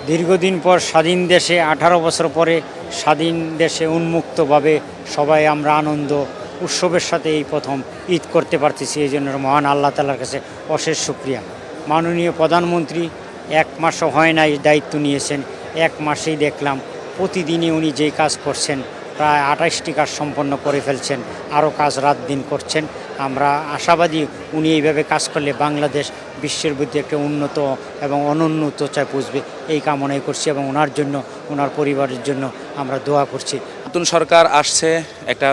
দীর্ঘদিন পর স্বাধীন দেশে 18 বছর পরে স্বাধীন দেশে উন্মুক্তভাবে সবাই আমরা আনন্দ উৎসবের সাথে এই প্রথম ঈদ করতে পারতেছি। এই জন্য মহান আল্লাহ তাআলার কাছে অশেষ শুকরিয়া। মাননীয় প্রধানমন্ত্রী 1 মাসও হয় নাই দায়িত্ব নিয়েছেন, 1 মাসেই দেখলাম প্রতিদিনই উনি যেই কাজ করছেন প্রায় 28টি কাজ সম্পন্ন করে ফেলছেন, আরও কাজ রাত দিন করছেন। আমরা আশাবাদী উনি এইভাবে কাজ করলে বাংলাদেশ বিশ্বের মধ্যে একটা উন্নত এবং অনন্য উচ্চতায় পৌঁছবে, এই কামনাই করছি এবং ওনার জন্য ওনার পরিবারের জন্য আমরা দোয়া করছি। নতুন সরকার আসছে, একটা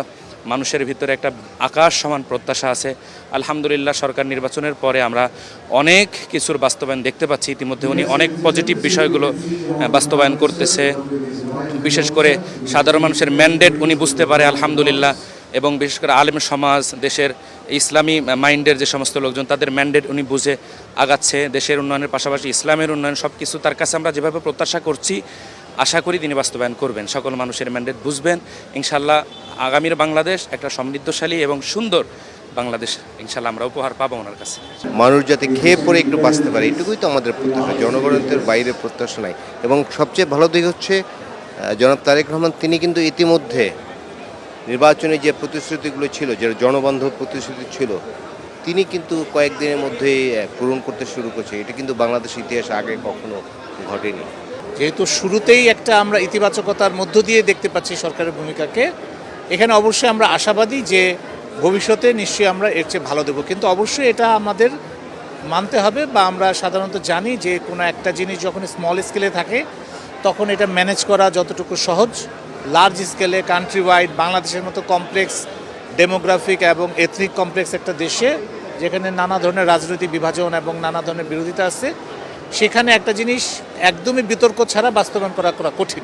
মানুষের ভিতরে একটা আকাশ সমান প্রত্যাশা আছে। আলহামদুলিল্লাহ, সরকার নির্বাচনের পরে আমরা অনেক কিছুর বাস্তবায়ন দেখতে পাচ্ছি। ইতিমধ্যে উনি অনেক পজিটিভ বিষয়গুলো বাস্তবায়ন করতেছে। বিশেষ করে সাধারণ মানুষের ম্যান্ডেট উনি বুঝতে পারে আলহামদুলিল্লাহ, এবং বিশেষ করে আলেম সমাজ, দেশের ইসলামী মাইন্ডের যে সমস্ত লোকজন তাদের ম্যান্ডেট উনি বুঝে আগাচ্ছে। দেশের উন্নয়নের পাশাপাশি ইসলামের উন্নয়ন সব কিছু তার কাছে আমরা যেভাবে প্রত্যাশা করছি, আশা করি তিনি বাস্তবায়ন করবেন, সকল মানুষের ম্যান্ডেট বুঝবেন। ইনশাল্লাহ আগামীর বাংলাদেশ একটা সমৃদ্ধশালী এবং সুন্দর বাংলাদেশ ইনশাল্লাহ আমরা উপহার পাবো ওনার কাছে। মানুষ যাতে খেয়ে পরে একটু বাঁচতে পারে, এটুকুই তো আমাদের প্রত্যাশা, জনগণের বাইরে প্রত্যাশা নাই। এবং সবচেয়ে ভালো দিক হচ্ছে জনাব তারেক রহমান তিনি কিন্তু ইতিমধ্যে নির্বাচনে যে প্রতিশ্রুতিগুলো ছিল, যে জনবান্ধব প্রতিশ্রুতি ছিল, তিনি কিন্তু কয়েকদিনের মধ্যেই পূরণ করতে শুরু করছে। এটা কিন্তু বাংলাদেশ ইতিহাসে আগে কখনো ঘটেনি। যেহেতু শুরুতেই একটা আমরা ইতিবাচকতার মধ্য দিয়ে দেখতে পাচ্ছি সরকারের ভূমিকাকে, এখানে অবশ্যই আমরা আশাবাদী যে ভবিষ্যতে নিশ্চয়ই আমরা এর চেয়ে ভালো দেবো। কিন্তু অবশ্যই এটা আমাদের মানতে হবে, বা আমরা সাধারণত জানি যে কোনো একটা জিনিস যখন স্মল স্কেলে থাকে তখন এটা ম্যানেজ করা যতটুকু সহজ, লার্জ স্কেলে কান্ট্রি ওয়াইড বাংলাদেশের মতো কমপ্লেক্স ডেমোগ্রাফিক এবং এথনিক কমপ্লেক্স একটা দেশে, যেখানে নানা ধরনের রাজনৈতিক বিভাজন এবং নানা ধরনের বিরোধিতা আছে, সেখানে একটা জিনিস একদমই বিতর্ক ছাড়া বাস্তবায়ন করা কঠিন।